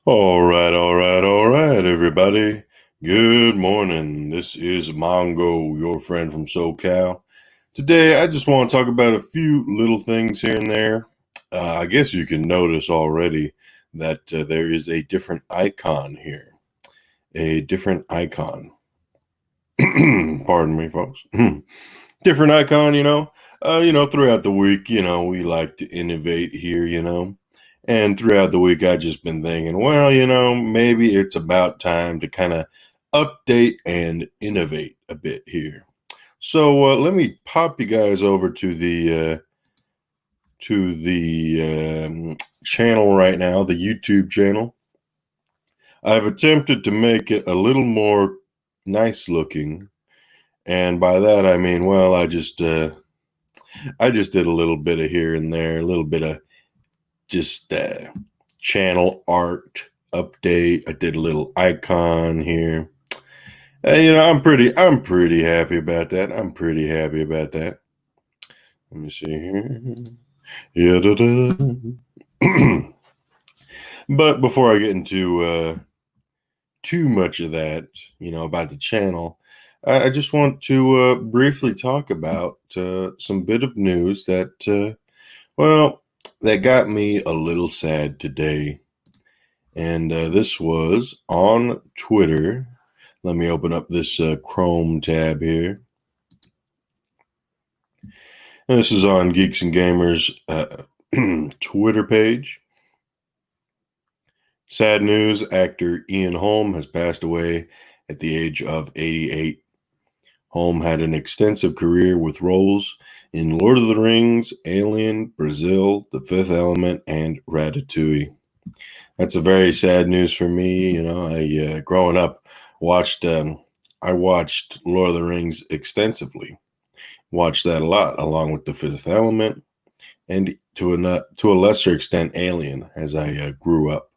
All right, everybody. Good morning. This is Mongo, your friend from SoCal. Today, I just want to talk about a few little things here and there. I guess you can notice already that there is a different icon here. A different icon. Pardon me, folks. Different icon, throughout the week, we like to innovate here. And throughout the week, I've just been thinking, well, maybe it's about time to kind of update and innovate a bit here. So let me pop you guys over to the channel right now, the YouTube channel. I've attempted to make it a little more nice looking, and by that I mean, well, I just did a little bit of here and there, a little bit of just channel art update. I did a little icon here. I'm pretty happy about that. I'm pretty happy about that. Let me see here. Yeah, but before I get into too much of that, about the channel, I just want to briefly talk about some bit of news well, that got me a little sad today. And this was on Twitter. Let me open up this Chrome tab here. And this is on Geeks and Gamers Twitter page. Sad news, actor Ian Holm has passed away at the age of 88. Holm had an extensive career with roles in Lord of the Rings, Alien, Brazil, The Fifth Element, and Ratatouille. That's a very sad news for me. I growing up I watched Lord of the Rings extensively. Watched that a lot, along with The Fifth Element, and to a lesser extent, Alien, as I grew up.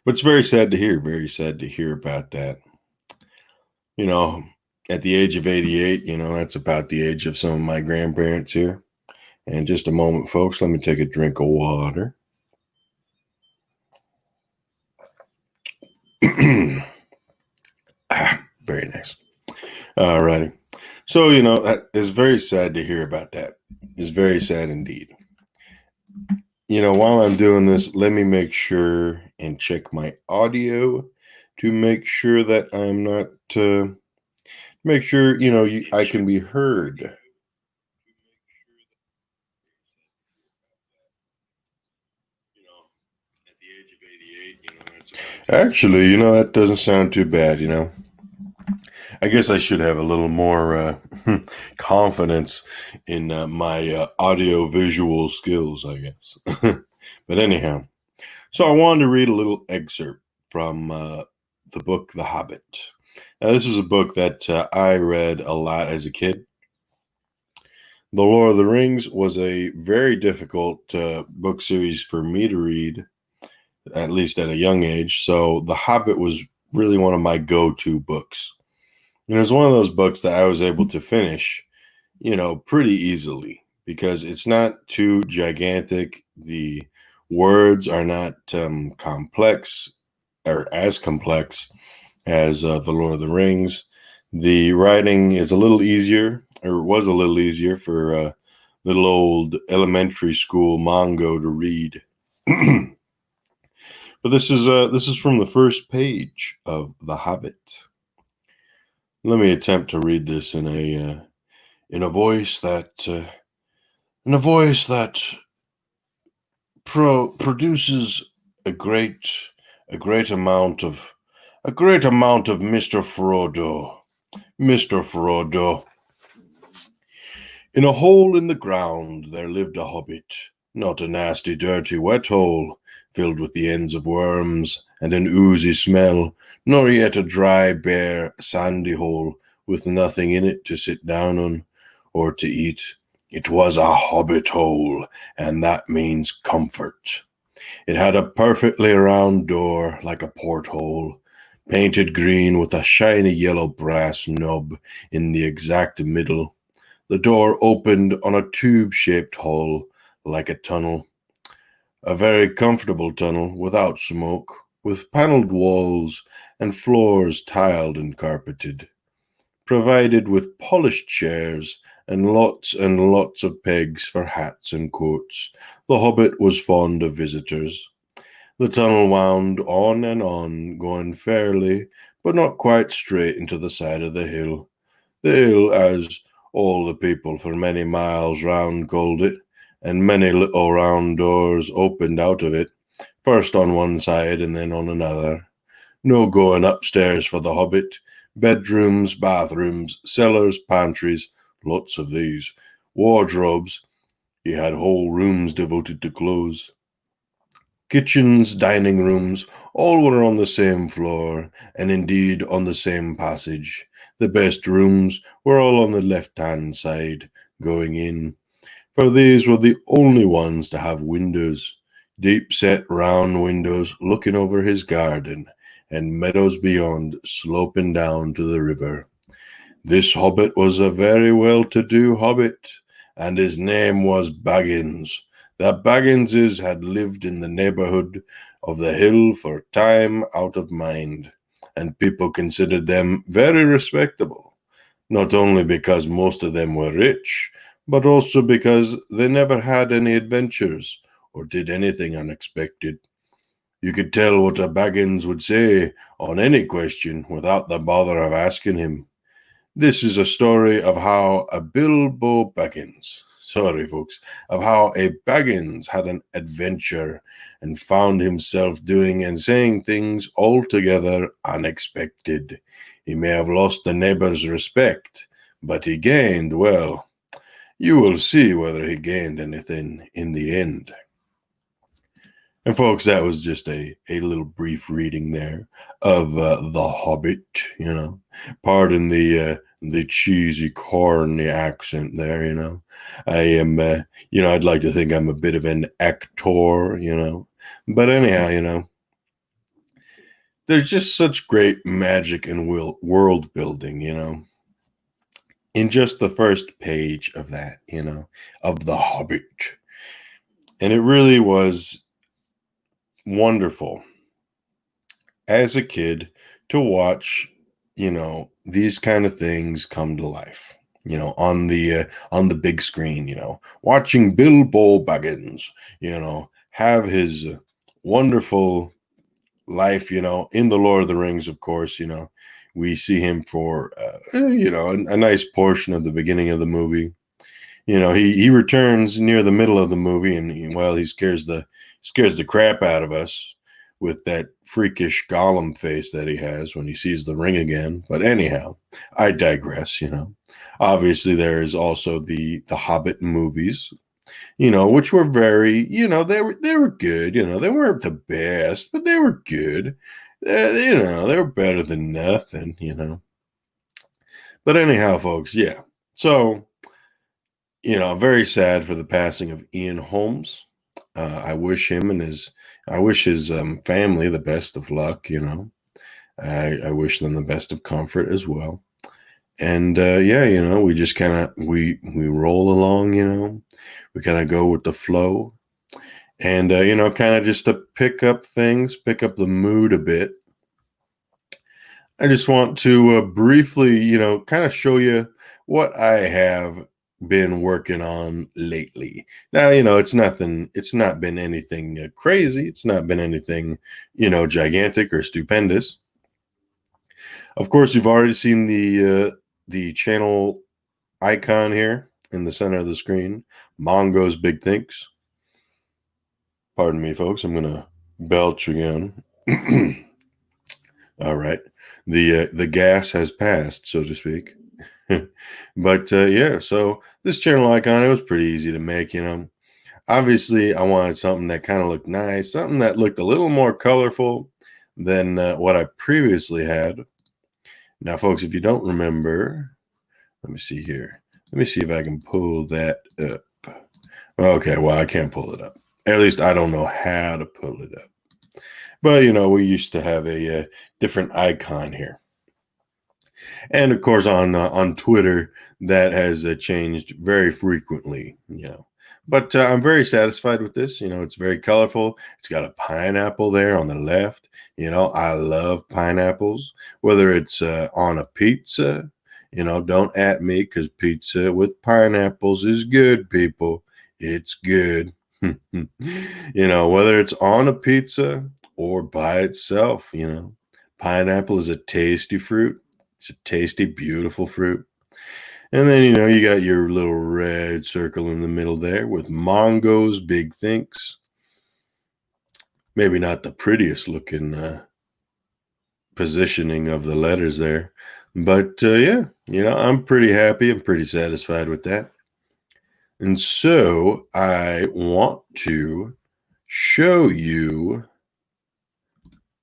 But it's very sad to hear. Very sad to hear about that. At the age of 88, that's about the age of some of my grandparents here. And just a moment, folks, let me take a drink of water. Very nice. All righty. So, that is very sad to hear about that. It's very sad indeed. While I'm doing this, let me make sure and check my audio to make sure that I'm not, make sure, I can be heard. Actually, that doesn't sound too bad, I guess I should have a little more confidence in my audio visual skills, I guess. But anyhow, so I wanted to read a little excerpt from the book The Hobbit. Now, this is a book that I read a lot as a kid. The Lord of the Rings was a very difficult book series for me to read, at least at a young age. So The Hobbit was really one of my go-to books. And it was one of those books that I was able to finish, pretty easily because it's not too gigantic. The words are not complex or as complex as The Lord of the Rings. The writing is a little easier, or was a little easier for little old elementary school Mongo to read. But this is from the first page of The Hobbit. Let me attempt to read this in a voice that produces a great amount of Mr. Frodo. Mr. Frodo. In a hole in the ground there lived a hobbit, not a nasty, dirty, wet hole, filled with the ends of worms and an oozy smell, nor yet a dry, bare, sandy hole with nothing in it to sit down on or to eat. It was a hobbit hole, and that means comfort. It had a perfectly round door, like a porthole, painted green with a shiny yellow brass knob in the exact middle. The door opened on a tube-shaped hole, like a tunnel. A very comfortable tunnel without smoke, with paneled walls and floors tiled and carpeted, provided with polished chairs and lots of pegs for hats and coats. The hobbit was fond of visitors. The tunnel wound on and on, going fairly, but not quite straight into the side of the hill. The hill, as all the people for many miles round called it, and many little round doors opened out of it, first on one side and then on another. No going upstairs for the hobbit. Bedrooms, bathrooms, cellars, pantries, lots of these. Wardrobes. He had whole rooms devoted to clothes. Kitchens, dining rooms, all were on the same floor, and indeed on the same passage. The best rooms were all on the left-hand side, going in, for these were the only ones to have windows, deep-set round windows looking over his garden, and meadows beyond sloping down to the river. This hobbit was a very well-to-do hobbit, and his name was Baggins. The Bagginses had lived in the neighborhood of the hill for time out of mind, and people considered them very respectable, not only because most of them were rich, but also because they never had any adventures or did anything unexpected. You could tell what a Baggins would say on any question without the bother of asking him. This is a story of how a Bilbo Baggins, sorry folks, of how a Baggins had an adventure and found himself doing and saying things altogether unexpected. He may have lost the neighbor's respect, but he gained, well, you will see whether he gained anything in the end. And folks, that was just a little brief reading there of The Hobbit, Pardon the cheesy, corny accent there, I am, I'd like to think I'm a bit of an actor, But anyhow, there's just such great magic and world building, in just the first page of that, of The Hobbit. And it really was wonderful as a kid to watch, these kind of things come to life, on the big screen, watching Bilbo Baggins, have his wonderful life, in the Lord of the Rings, of course, we see him for, a nice portion of the beginning of the movie. He returns near the middle of the movie, and he scares the crap out of us with that freakish Gollum face that he has when he sees the ring again. But anyhow, I digress. Obviously there is also the Hobbit movies, which were very, they were good. They weren't the best, but they were good. They were better than nothing. But anyhow, folks, yeah. So very sad for the passing of Ian Holmes. I wish his family the best of luck. I wish them the best of comfort as well. And we just kind of we roll along. We kind of go with the flow, and kind of just to pick up the mood a bit. I just want to briefly, kind of show you what I have been working on lately. Now, it's not been anything crazy. It's not been anything, gigantic or stupendous. Of course, you've already seen the channel icon here in the center of the screen, Mongo's Big Thinks. Pardon me, folks. I'm going to belch again. All right. The gas has passed, so to speak. But so this channel icon, it was pretty easy to make, Obviously, I wanted something that kind of looked nice, something that looked a little more colorful than what I previously had. Now, folks, if you don't remember, let me see here. Let me see if I can pull that up. Okay, well, I can't pull it up. At least I don't know how to pull it up. But, we used to have a different icon here. And, of course, on Twitter, that has changed very frequently, But I'm very satisfied with this. It's very colorful. It's got a pineapple there on the left. I love pineapples, whether it's on a pizza. Don't at me because pizza with pineapples is good, people. It's good. Whether it's on a pizza or by itself, pineapple is a tasty fruit. It's a tasty, beautiful fruit. And then, you got your little red circle in the middle there with Mongo's big thinks. Maybe not the prettiest looking positioning of the letters there. But yeah, I'm pretty happy. I'm pretty satisfied with that. And so I want to show you.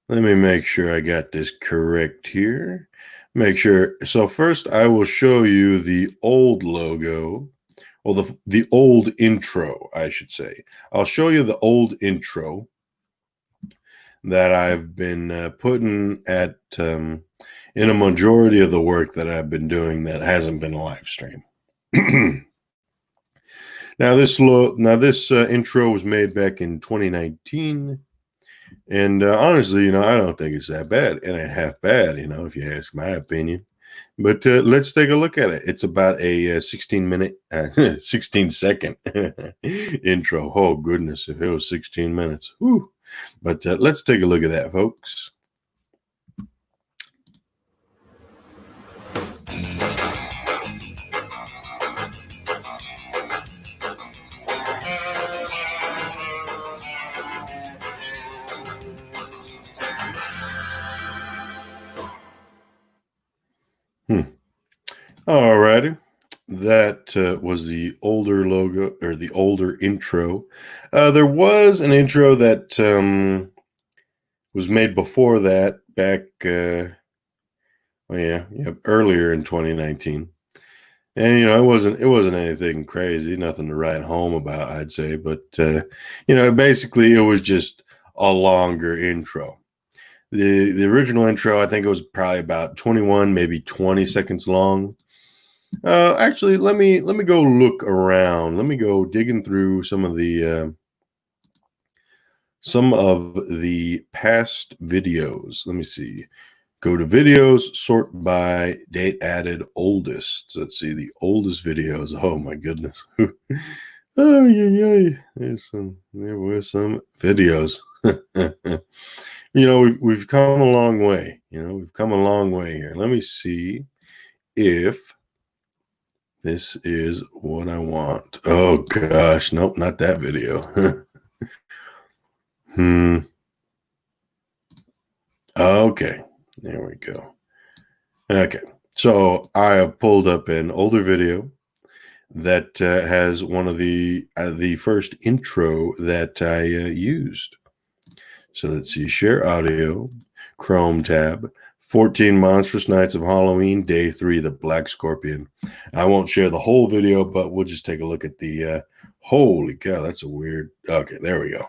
Let me make sure I got this correct here. Make sure. So first I will show you the old logo. Well, the old intro, I should say. I'll show you the old intro that I've been putting at in a majority of the work that I've been doing that hasn't been a live stream. Now this intro was made back in 2019, and honestly, I don't think it's that bad. It ain't half bad, if you ask my opinion. But let's take a look at it. It's about a 16-minute, 16-second intro. Oh, goodness, if it was 16 minutes. Whew. But let's take a look at that, folks. All righty. That was the older logo or the older intro. There was an intro that was made before that back, earlier in 2019. And it wasn't anything crazy, nothing to write home about, I'd say. But basically, it was just a longer intro. The original intro, I think it was probably about 21, maybe 20 seconds long. Actually, let me go look around. Let me go digging through some of the past videos. Let me see. Go to videos, sort by date added oldest. Let's see the oldest videos. Oh my goodness. Oh yeah. There were some videos. We've come a long way. We've come a long way here. Let me see if this is what I want. Oh gosh, nope, not that video. Okay, there we go. Okay, so I have pulled up an older video that has one of the first intro that I used. So let's see, share audio, Chrome tab, 14 Monstrous Nights of Halloween, Day 3, the Black Scorpion. I won't share the whole video, but we'll just take a look at the, holy cow, that's a weird, okay, there we go.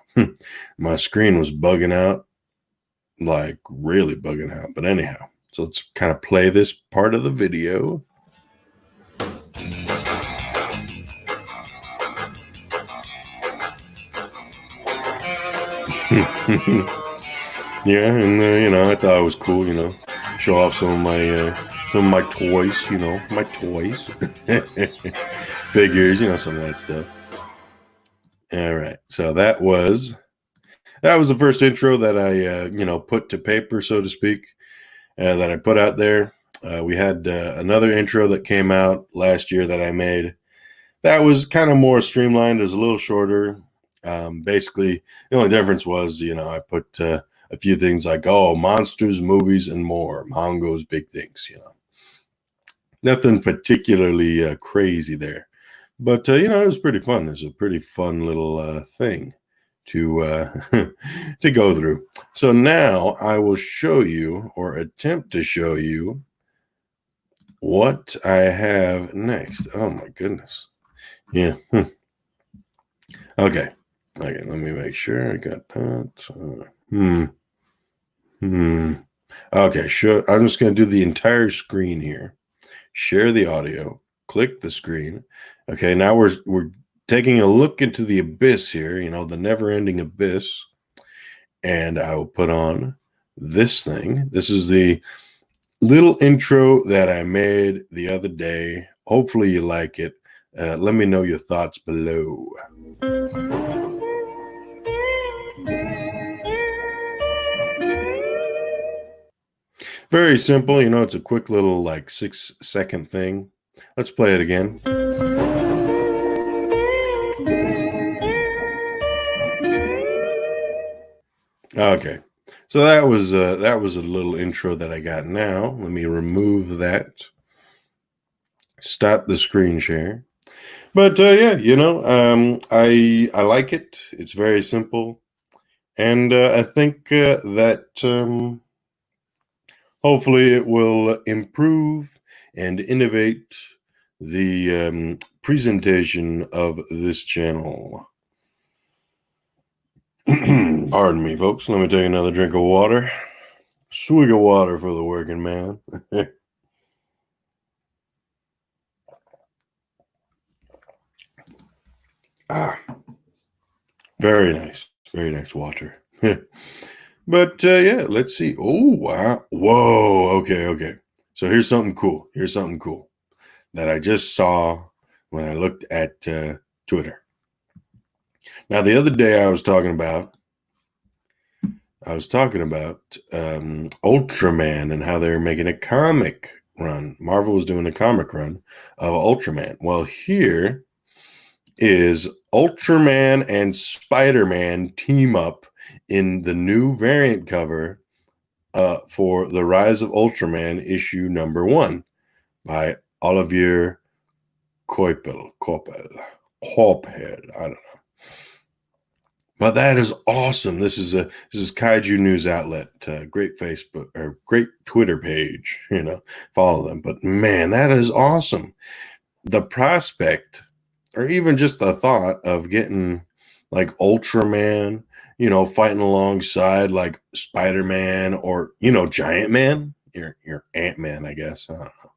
My screen was bugging out, like really bugging out, but anyhow. So let's kind of play this part of the video. Yeah, and I thought it was cool, show off some of my toys, my toys, figures, some of that stuff. All right, so that was the first intro that I put to paper, so to speak, that I put out there. We had another intro that came out last year that I made. That was kind of more streamlined. It was a little shorter. Basically, the only difference was, I put a few things like, monsters, movies, and more. Mongo's big things, Nothing particularly crazy there. But, it was pretty fun. It was a pretty fun little thing to to go through. So now I will show you, or attempt to show you, what I have next. Oh, my goodness. Yeah. Okay. Okay, let me make sure I got that. Okay, sure. I'm just going to do the entire screen here. Share the audio. Click the screen. Okay, now we're taking a look into the abyss here, the never-ending abyss, and I will put on this thing. This is the little intro that I made the other day. Hopefully you like it. Let me know your thoughts below. Very simple, it's a quick little like 6-second thing. Let's play it again. Okay. So that was a little intro that I got. Now, let me remove that. Stop the screen share. But yeah, I like it. It's very simple. And I think that hopefully it will improve and innovate the presentation of this channel. Pardon me, folks. Let me take another drink of water. Swig of water for the working man. Very nice. Very nice water. But yeah, let's see. Oh, wow. Whoa. Okay. So here's something cool. That I just saw when I looked at Twitter. Now, the other day I was talking about Ultraman and how they were making a comic run. Marvel was doing a comic run of Ultraman. Well, here is Ultraman and Spider-Man team up in the new variant cover for The Rise of Ultraman issue #1 by Olivier Coipel. I don't know. But that is awesome. This is Kaiju News Outlet. Great Facebook or great Twitter page. Follow them. But man, that is awesome. The prospect, or even just the thought of getting like Ultraman, fighting alongside like Spider-Man or Giant Man, your Ant-Man, I guess. I don't know.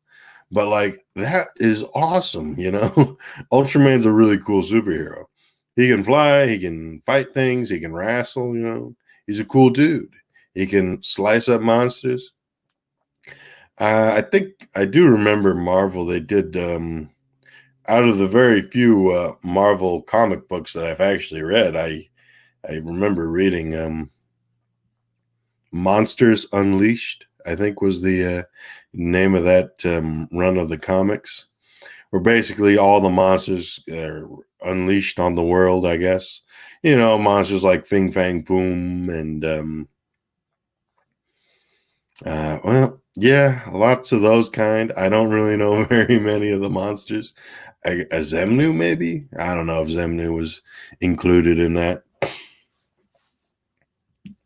But like that is awesome. Ultraman's a really cool superhero. He can fly, he can fight things, he can wrestle, he's a cool dude. He can slice up monsters. I think I do remember Marvel, they did out of the very few Marvel comic books that I've actually read, I remember reading Monsters Unleashed, I think was the name of that run of the comics, where basically all the monsters are unleashed on the world, I guess. Monsters like Fing Fang Foom and well, yeah, lots of those kind. I don't really know very many of the monsters. A Zemnu, maybe? I don't know if Zemnu was included in that.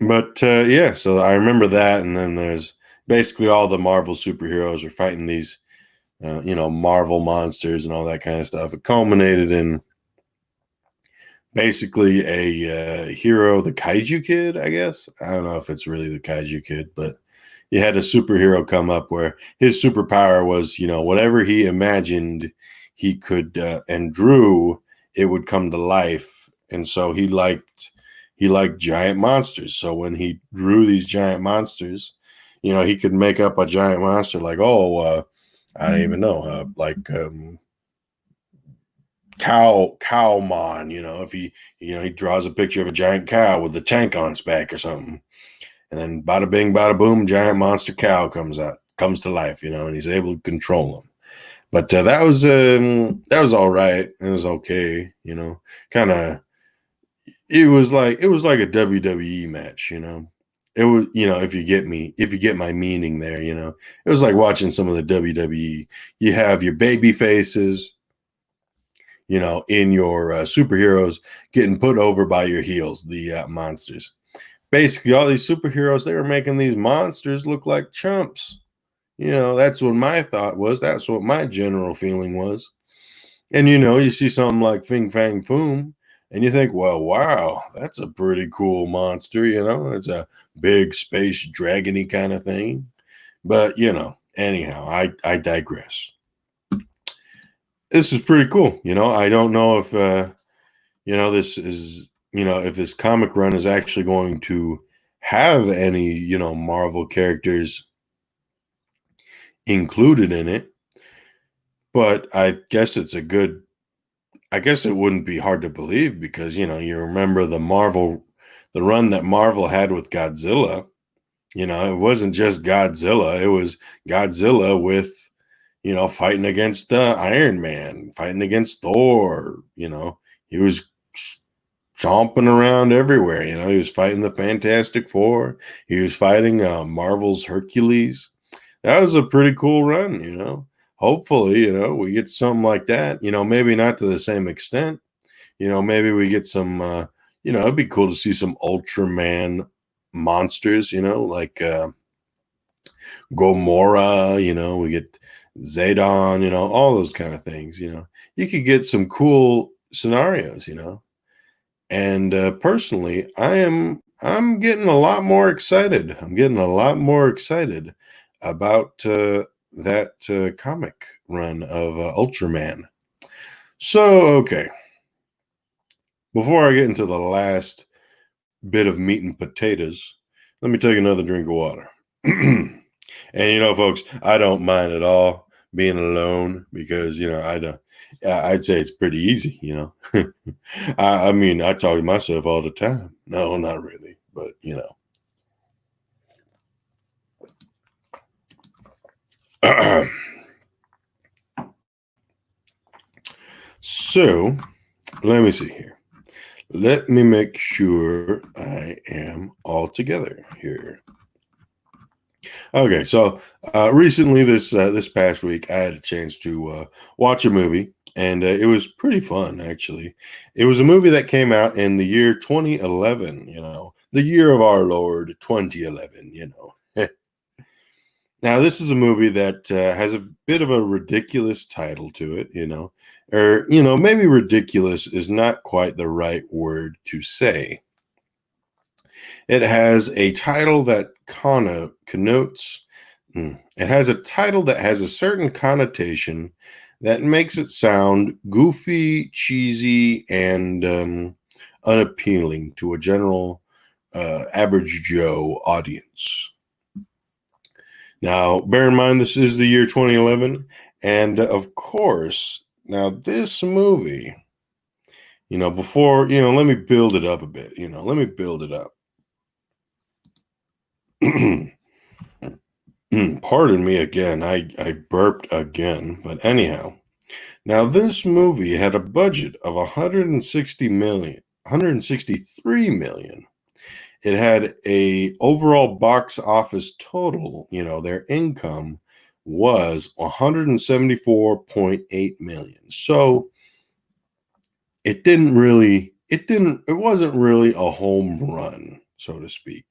But yeah, so I remember that. And then there's basically all the Marvel superheroes are fighting these, Marvel monsters and all that kind of stuff. It culminated in basically a hero, the Kaiju Kid, I guess. I don't know if it's really the Kaiju Kid, but you had a superhero come up where his superpower was, whatever he imagined he could and drew, it would come to life. And so he liked giant monsters. So when he drew these giant monsters, he could make up a giant monster like, I don't even know, like Cowmon, if he draws a picture of a giant cow with a tank on its back or something. And then bada bing, bada boom, giant monster cow comes to life, and he's able to control them. But that was all right. It was okay, kind of. It was like a WWE match, It was, if you get my meaning there, it was like watching some of the WWE. You have your baby faces, in your superheroes getting put over by your heels, the monsters. Basically, all these superheroes, they were making these monsters look like chumps. That's what my thought was. That's what my general feeling was. And, you see something like Fing Fang Foom, and you think, well, wow, that's a pretty cool monster. It's a big space dragony kind of thing. But, anyhow, I digress. this is pretty cool. I don't know if this is if this comic run is actually going to have any Marvel characters included in it, but I guess it's a good. I guess it wouldn't be hard to believe because you remember the run that Marvel had with Godzilla. It wasn't just Godzilla; it was Godzilla with fighting against Iron Man, fighting against Thor. He was chomping around everywhere. He was fighting the Fantastic Four. He was fighting Marvel's Hercules. That was a pretty cool run. Hopefully, we get something like that. Maybe not to the same extent. Maybe we get some. It'd be cool to see some Ultraman monsters. Like Gomorrah. We get Zedon. All those kind of things. You could get some cool scenarios. And personally, I'm getting a lot more excited. I'm getting a lot more excited about that comic run of Ultraman. So, okay, before I get into the last bit of meat and potatoes, let me take another drink of water. And folks, I don't mind at all being alone because I don't. I'd say it's pretty easy. I mean, I talk to myself all the time. No, not really, but So let me see here. Let me make sure I am all together here. Okay, so recently, this past week, I had a chance to watch a movie, and it was pretty fun. Actually, it was a movie that came out in the year 2011. The year of our Lord 2011. Now, this is a movie that has a bit of a ridiculous title to it. Or maybe ridiculous is not quite the right word to say. It has a title that connotes. It has a title that has a certain connotation that makes it sound goofy, cheesy, and unappealing to a general average Joe audience. Now, bear in mind, this is the year 2011. And of course, now this movie, before, let me build it up a bit. Let me build it up. Pardon me again. I burped again. But anyhow, now this movie had a budget of 160 million, 163 million. It had a overall box office total, their income was 174.8 million. So it wasn't really a home run, so to speak,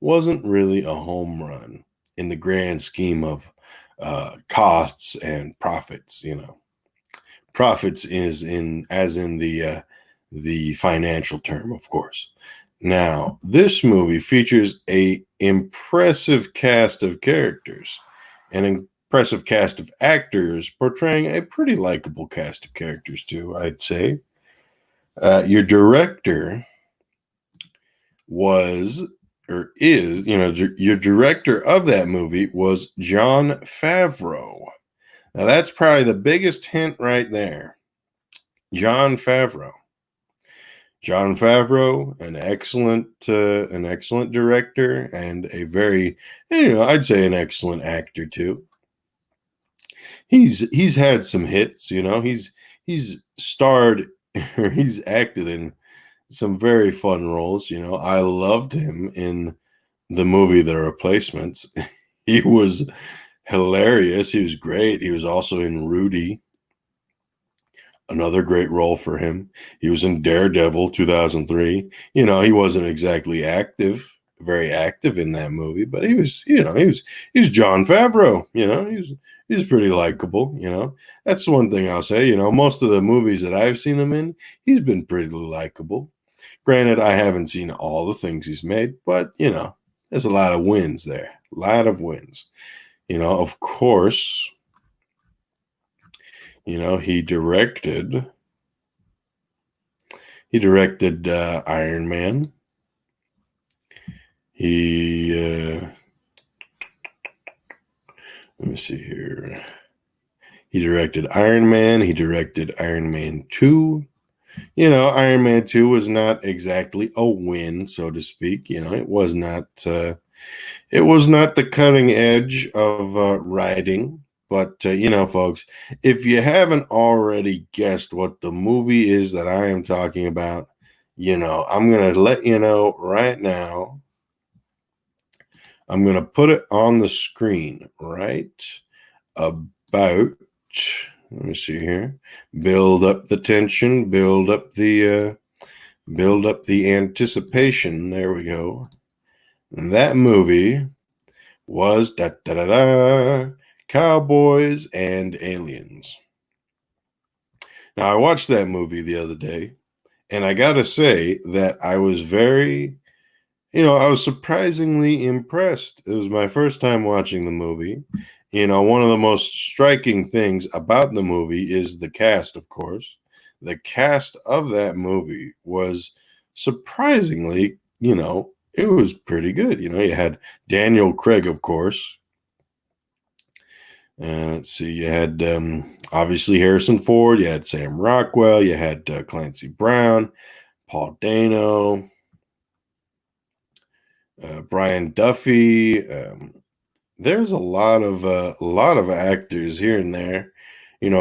wasn't really a home run in the grand scheme of costs and profits, profits is in as in the financial term, of course. Now, this movie features a impressive cast of characters, an impressive cast of actors portraying a pretty likable cast of characters too, I'd say. Your director was or is, your director of that movie was Jon Favreau. Now, that's probably the biggest hint right there. Jon Favreau. Jon Favreau, an excellent director and a very, I'd say an excellent actor too. He's had some hits, he's starred or he's acted in some very fun roles. I loved him in the movie The Replacements. He was hilarious. He was great. He was also in Rudy. Another great role for him. He was in Daredevil 2003. He wasn't exactly very active in that movie, but he was Jon Favreau. He's pretty likable. That's the one thing I'll say. Most of the movies that I've seen him in, he's been pretty likable. Granted, I haven't seen all the things he's made, but there's a lot of wins there. A lot of wins. Of course. He directed Iron Man. Let me see here. He directed Iron Man. He directed Iron Man 2. Iron Man 2 was not exactly a win, so to speak. It was not the cutting edge of writing. But, folks, if you haven't already guessed what the movie is that I am talking about, I'm going to let you know right now. I'm going to put it on the screen right about, let me see here, build up the tension, build up the anticipation. There we go. And that movie was Cowboys and Aliens. Now, I watched that movie the other day, and I got to say that I was I was surprisingly impressed. It was my first time watching the movie. One of the most striking things about the movie is the cast, of course. The cast of that movie was surprisingly, it was pretty good. You had Daniel Craig, of course. Let's see, you had obviously Harrison Ford, you had Sam Rockwell, you had Clancy Brown, Paul Dano, Brian Duffy. There's a lot of actors here and there,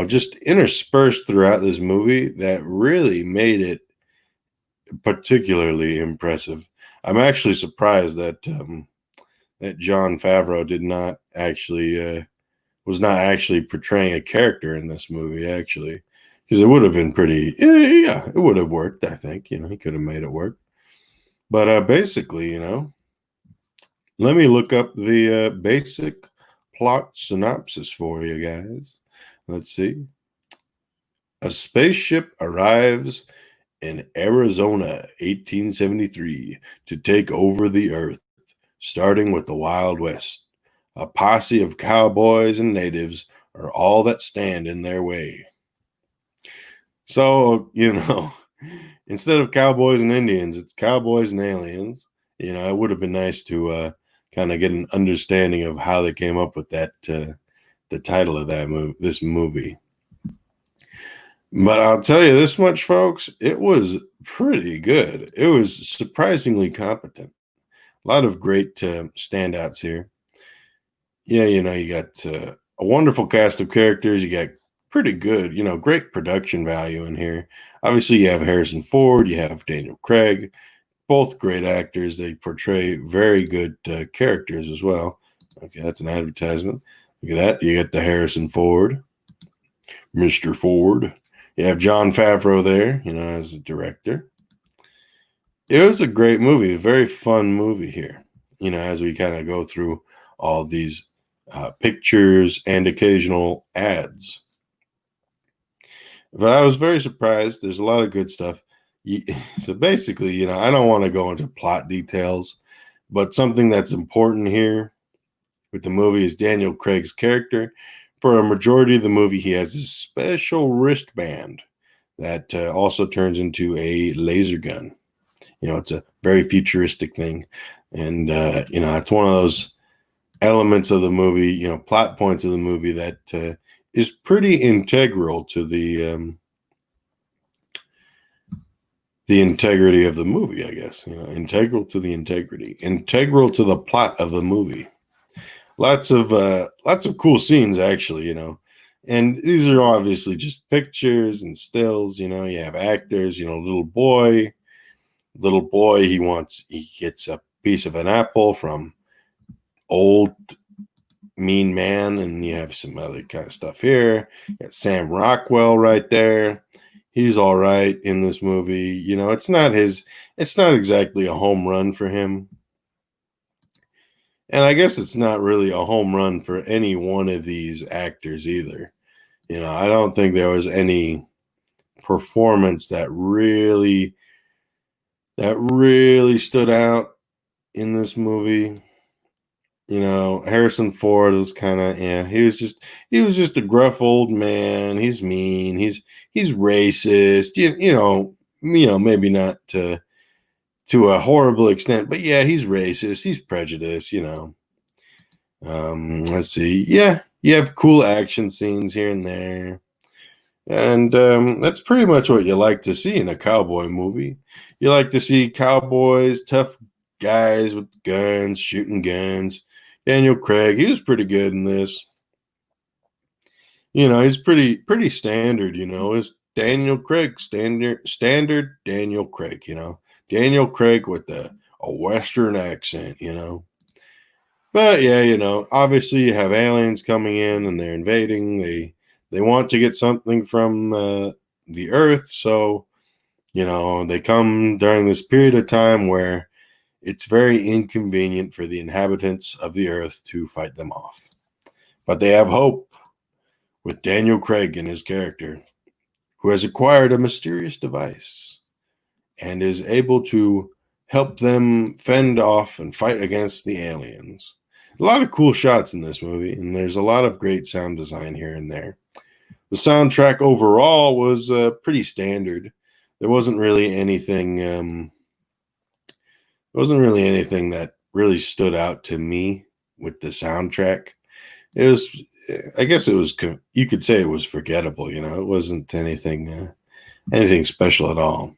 just interspersed throughout this movie that really made it particularly impressive. I'm actually surprised that Jon Favreau was not actually portraying a character in this movie, actually, because it would have been pretty. Yeah, it would have worked. I think he could have made it work. But basically, let me look up the basic plot synopsis for you guys. Let's see. A spaceship arrives in Arizona, 1873, to take over the Earth, starting with the Wild West. A posse of cowboys and natives are all that stand in their way. So, instead of cowboys and Indians, it's cowboys and aliens. It would have been nice to kind of get an understanding of how they came up with that, the title of this movie. But I'll tell you this much, folks, it was pretty good. It was surprisingly competent. A lot of great standouts here. Yeah, you got a wonderful cast of characters. You got pretty good, great production value in here. Obviously, you have Harrison Ford, you have Daniel Craig, both great actors. They portray very good characters as well. Okay, that's an advertisement. Look at that. You got the Harrison Ford, Mr. Ford. You have Jon Favreau there, as a director. It was a great movie, a very fun movie here, as we kind of go through all these pictures and occasional ads. But I was very surprised. There's a lot of good stuff. So basically, I don't want to go into plot details, but something that's important here with the movie is Daniel Craig's character. For a majority of the movie, he has this special wristband that also turns into a laser gun. It's a very futuristic thing. And, it's one of those elements of the movie, plot points of the movie that is pretty integral to the integrity of the movie, I guess. Integral to the integrity, integral to the plot of the movie. Lots of cool scenes, actually. And these are obviously just pictures and stills. You have actors. Little boy, he gets a piece of an apple from old mean man, and you have some other kind of stuff here. You got Sam Rockwell right there. He's all right in this movie. It's not exactly a home run for him. And I guess it's not really a home run for any one of these actors either. I don't think there was any performance that really stood out in this movie. Harrison Ford was kind of, yeah, he was just a gruff old man. He's mean. He's racist. Maybe not to a horrible extent, but yeah, he's racist. He's prejudiced. Let's see. Yeah, you have cool action scenes here and there. And that's pretty much what you like to see in a cowboy movie. You like to see cowboys, tough guys with guns, shooting guns. Daniel Craig, he was pretty good in this. He's pretty standard. Is Daniel Craig standard Daniel Craig. Daniel Craig with a Western accent. But yeah, obviously you have aliens coming in and they're invading. They want to get something from the Earth, so they come during this period of time where it's very inconvenient for the inhabitants of the Earth to fight them off. But they have hope with Daniel Craig and his character, who has acquired a mysterious device and is able to help them fend off and fight against the aliens. A lot of cool shots in this movie, and there's a lot of great sound design here and there. The soundtrack overall was pretty standard. There wasn't really anything. That really stood out to me with the soundtrack. It was, I guess, it was. You could say it was forgettable. It wasn't anything special at all.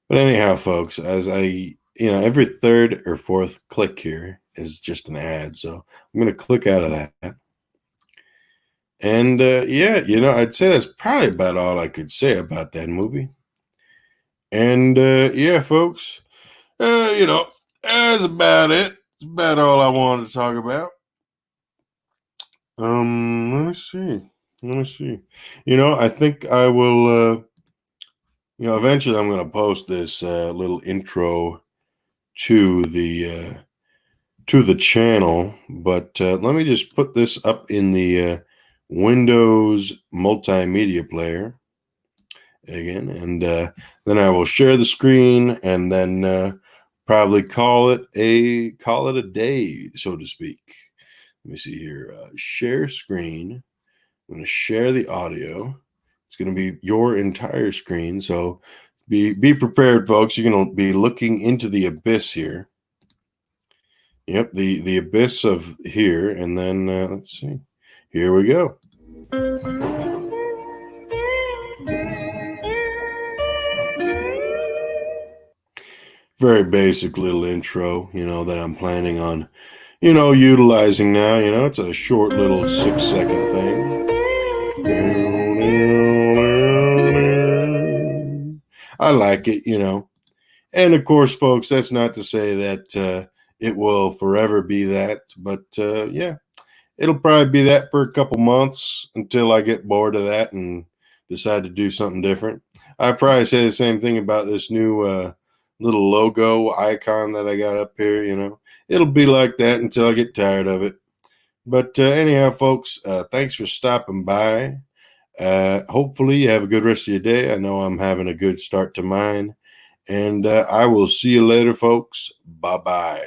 But anyhow, folks, as every third or fourth click here is just an ad, so I'm going to click out of that. And yeah, I'd say that's probably about all I could say about that movie. And yeah, folks, that's about it. It's about all I wanted to talk about. Let me see. I think I will. Eventually, I'm going to post this little intro to the channel, but let me just put this up in the Windows multimedia player again, and then I will share the screen, and then probably call it a day, so to speak. Let me see here. Share screen. I'm going to share the audio. It's going to be your entire screen, so be prepared, folks. You're going to be looking into the abyss here. Yep, the abyss of here, and then let's see. Here we go. Very basic little intro, that I'm planning on, utilizing now. It's a short little 6-second thing. I like it, And of course, folks, that's not to say that it will forever be that, but yeah, it'll probably be that for a couple months until I get bored of that and decide to do something different. I probably say the same thing about this new little logo icon that I got up here. It'll be like that until I get tired of it. But anyhow, folks, thanks for stopping by. Hopefully you have a good rest of your day. I know I'm having a good start to mine. And I will see you later, folks. Bye-bye.